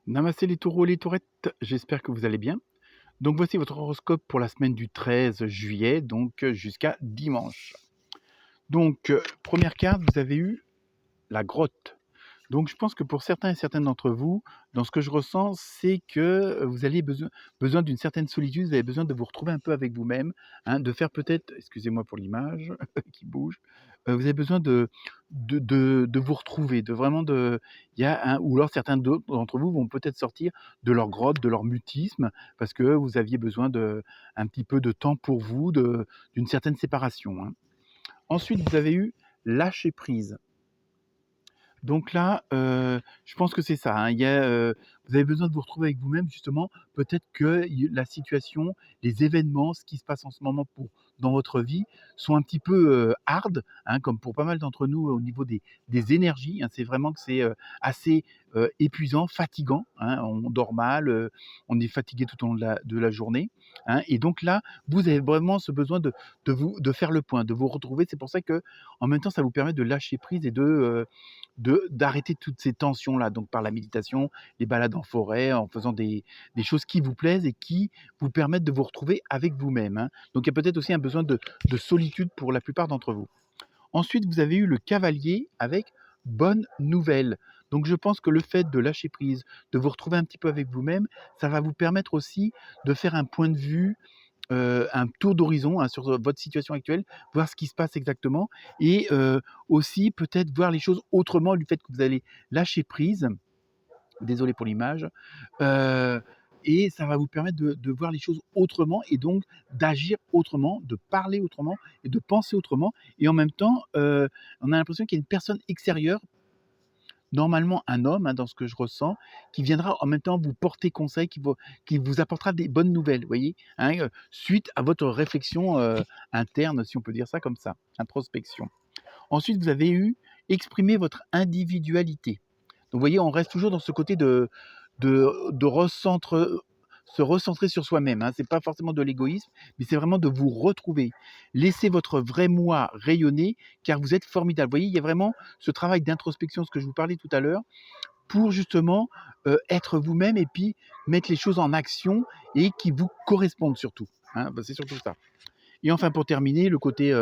Namasté les taureaux et les taurettes, j'espère que vous allez bien. Donc voici votre horoscope pour la semaine du 13 juillet, donc jusqu'à dimanche. Donc, première carte, vous avez eu la grotte. Donc je pense que pour certains et certaines d'entre vous, dans ce que je ressens, c'est que, vous allez besoin d'une certaine solitude, vous avez besoin de vous retrouver un peu avec vous-même, hein, de faire peut-être excusez-moi pour l'image qui bouge, vous avez besoin de vous retrouver, de vraiment de il y a un ou alors certains d'autres d'entre vous vont peut-être sortir de leur grotte, de leur mutisme, parce que vous aviez besoin de un petit peu de temps pour vous, d'une certaine séparation, hein. Ensuite, vous avez eu lâcher prise. Donc là, je pense que c'est ça, hein. Vous avez besoin de vous retrouver avec vous-même justement. Peut-être que la situation, les événements, ce qui se passe en ce moment dans votre vie sont un petit peu, hard, hein, comme pour pas mal d'entre nous au niveau des énergies, hein. C'est vraiment que c'est, assez, épuisant, fatigant, hein. On dort mal, on est fatigué tout au long de la journée, hein, et donc là, vous avez vraiment ce besoin de faire le point, de vous retrouver. C'est pour ça que en même temps, ça vous permet de lâcher prise et d'arrêter toutes ces tensions-là, donc par la méditation, les balades en forêt, en faisant des choses qui vous plaisent et qui vous permettent de vous retrouver avec vous-même, hein. Donc il y a peut-être aussi un besoin de solitude pour la plupart d'entre vous. Ensuite, vous avez eu le cavalier avec bonne nouvelle. Donc je pense que le fait de lâcher prise, de vous retrouver un petit peu avec vous-même, ça va vous permettre aussi de faire un point de vue, un tour d'horizon, hein, sur, votre situation actuelle, voir ce qui se passe exactement et aussi peut-être voir les choses autrement du fait que vous allez lâcher prise. Désolé pour l'image, heu et ça va vous permettre de voir les choses autrement et donc d'agir autrement, de parler autrement et de penser autrement et en même temps, on a l'impression qu'il y a une personne extérieure, normalement un homme, hein, dans ce que je ressens, qui viendra en même temps vous porter conseil, qui vous apportera des bonnes nouvelles, vous voyez? Hein, suite à votre réflexion, interne, si on peut dire ça comme ça, introspection. Ensuite, vous avez eu exprimer votre individualité. Donc vous voyez, on reste toujours dans ce côté de se recentrer sur soi-même, hein. C'est pas forcément de l'égoïsme, mais c'est vraiment de vous retrouver. Laissez votre vrai moi rayonner, car vous êtes formidable. Vous voyez, il y a vraiment ce travail d'introspection, ce que je vous parlais tout à l'heure, pour justement, être vous-même et puis mettre les choses en action et qui vous correspondent surtout, hein. Bah, c'est surtout ça. Et enfin pour terminer, le côté,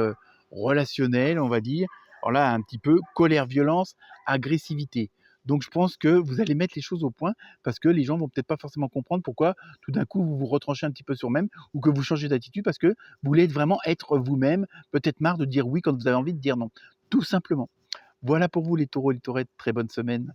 relationnel, on va dire. Alors là, un petit peu colère, violence, agressivité. Donc je pense que vous allez mettre les choses au point parce que les gens vont peut-être pas forcément comprendre pourquoi tout d'un coup vous vous retranchez un petit peu sur vous-même ou que vous changez d'attitude parce que vous voulez vraiment être vous-même, peut-être marre de dire oui quand vous avez envie de dire non, tout simplement. Voilà pour vous les taureaux et les taurettes, très bonne semaine.